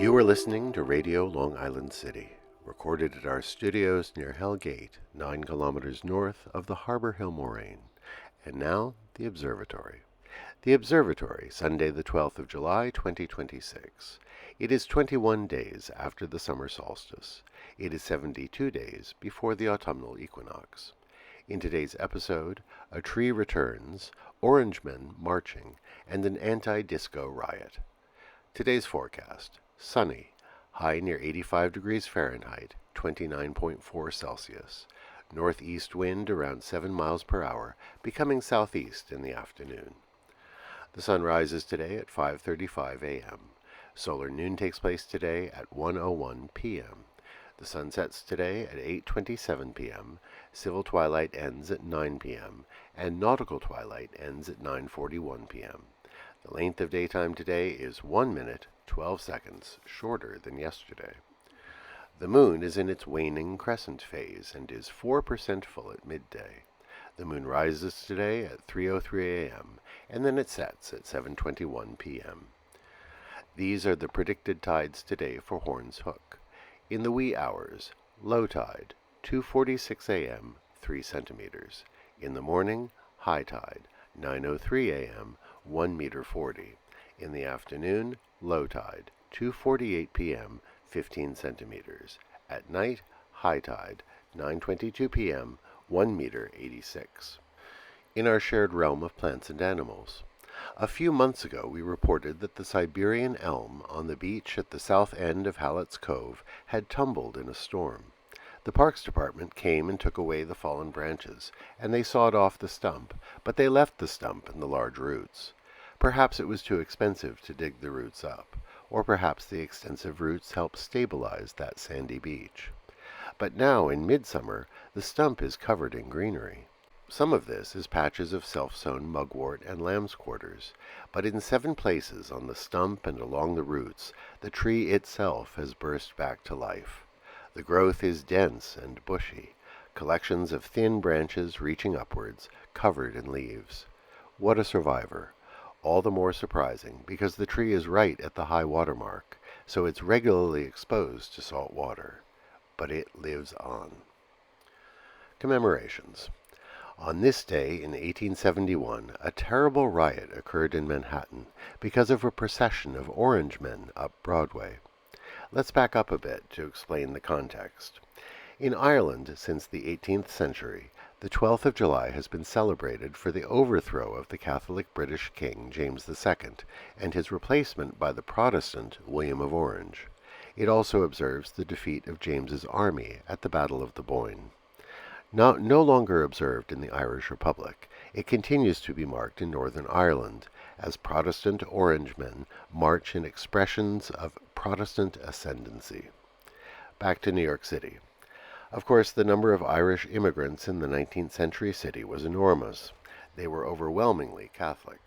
You are listening to Radio Long Island City, recorded at our studios near Hell Gate, 9 kilometers north of the Harbor Hill Moraine. And now, the Observatory. The Observatory, Sunday the 12th of July, 2026. It is 21 days after the summer solstice. It is 72 days before the autumnal equinox. In today's episode, a tree returns, orange men marching, and an anti-disco riot. Today's forecast: sunny, high near 85 degrees Fahrenheit, 29.4 Celsius. Northeast wind around 7 miles per hour, becoming southeast in the afternoon. The sun rises today at 5:35 a.m. Solar noon takes place today at 1:01 p.m. The sun sets today at 8:27 p.m. Civil twilight ends at 9 p.m. and nautical twilight ends at 9:41 p.m. The length of daytime today is 1 minute, 12 seconds, shorter than yesterday. The moon is in its waning crescent phase and is 4% full at midday. The moon rises today at 3:03 a.m. and then it sets at 7:21 p.m. These are the predicted tides today for Horns Hook. In the wee hours, low tide, 2:46 a.m., 3 centimeters. In the morning, high tide, 9:03 a.m., 1 meter 40. In the afternoon, low tide, 2:48 p.m., 15 centimeters. At night, high tide, 9:22 p.m., 1 meter 86. In our shared realm of plants and animals, a few months ago we reported that the Siberian elm on the beach at the south end of Hallett's Cove had tumbled in a storm. The Parks Department came and took away the fallen branches, and they sawed off the stump, but they left the stump and the large roots. Perhaps it was too expensive to dig the roots up, or perhaps the extensive roots helped stabilize that sandy beach. But now, in midsummer, the stump is covered in greenery. Some of this is patches of self-sown mugwort and lamb's quarters, but in 7 places on the stump and along the roots, the tree itself has burst back to life. The growth is dense and bushy, collections of thin branches reaching upwards, covered in leaves. What a survivor! All the more surprising because the tree is right at the high water mark, so it's regularly exposed to salt water. But it lives on. Commemorations. On this day in 1871, a terrible riot occurred in Manhattan because of a procession of orange men up Broadway. Let's back up a bit to explain the context. In Ireland, since the 18th century, the 12th of July has been celebrated for the overthrow of the Catholic British King James II and his replacement by the Protestant William of Orange. It also observes the defeat of James's army at the Battle of the Boyne. Now, no longer observed in the Irish Republic, it continues to be marked in Northern Ireland, as Protestant Orangemen march in expressions of Protestant ascendancy. Back to New York City. Of course, the number of Irish immigrants in the 19th century city was enormous. They were overwhelmingly Catholic.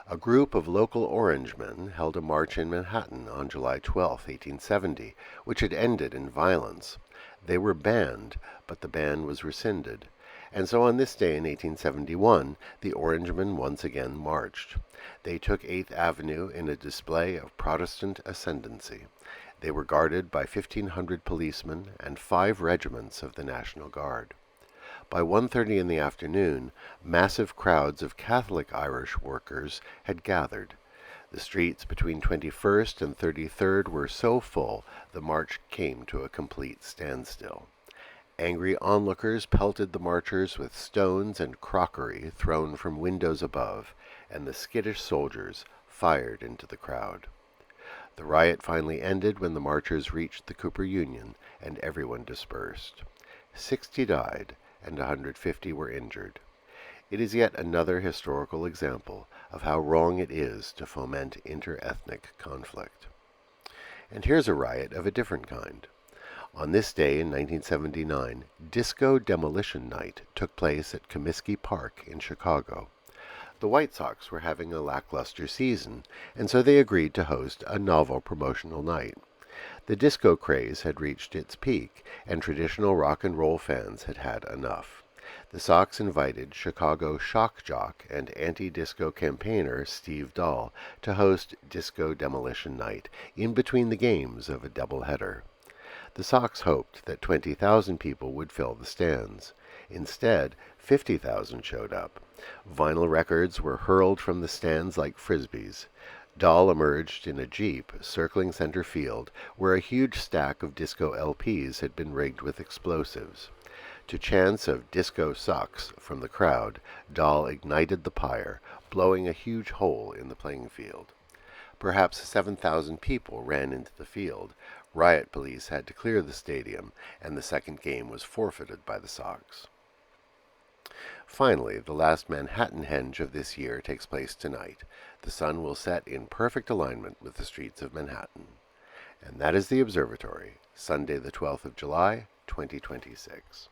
A group of local Orangemen held a march in Manhattan on July 12, 1870, which had ended in violence. They were banned, but the ban was rescinded. And so on this day in 1871, the Orangemen once again marched. They took 8th Avenue in a display of Protestant ascendancy. They were guarded by 1,500 policemen and 5 regiments of the National Guard. By 1:30 in the afternoon, massive crowds of Catholic Irish workers had gathered. The streets between 21st and 33rd were so full, the march came to a complete standstill. Angry onlookers pelted the marchers with stones and crockery thrown from windows above, and the skittish soldiers fired into the crowd. The riot finally ended when the marchers reached the Cooper Union, and everyone dispersed. 60 died, and 150 were injured. It is yet another historical example of how wrong it is to foment inter-ethnic conflict. And here's a riot of a different kind. On this day in 1979, Disco Demolition Night took place at Comiskey Park in Chicago. The White Sox were having a lackluster season, and so they agreed to host a novel promotional night. The disco craze had reached its peak, and traditional rock and roll fans had had enough. The Sox invited Chicago shock jock and anti-disco campaigner Steve Dahl to host Disco Demolition Night in between the games of a doubleheader. The Sox hoped that 20,000 people would fill the stands. Instead, 50,000 showed up. Vinyl records were hurled from the stands like frisbees. Dahl emerged in a Jeep circling center field, where a huge stack of disco LPs had been rigged with explosives. To chants of "Disco sucks" from the crowd, Dahl ignited the pyre, blowing a huge hole in the playing field. Perhaps 7,000 people ran into the field. Riot police had to clear the stadium, and the second game was forfeited by the Sox. Finally, the last Manhattan henge of this year takes place tonight. The sun will set in perfect alignment with the streets of Manhattan. And that is the Observatory, Sunday the 12th of July, 2026.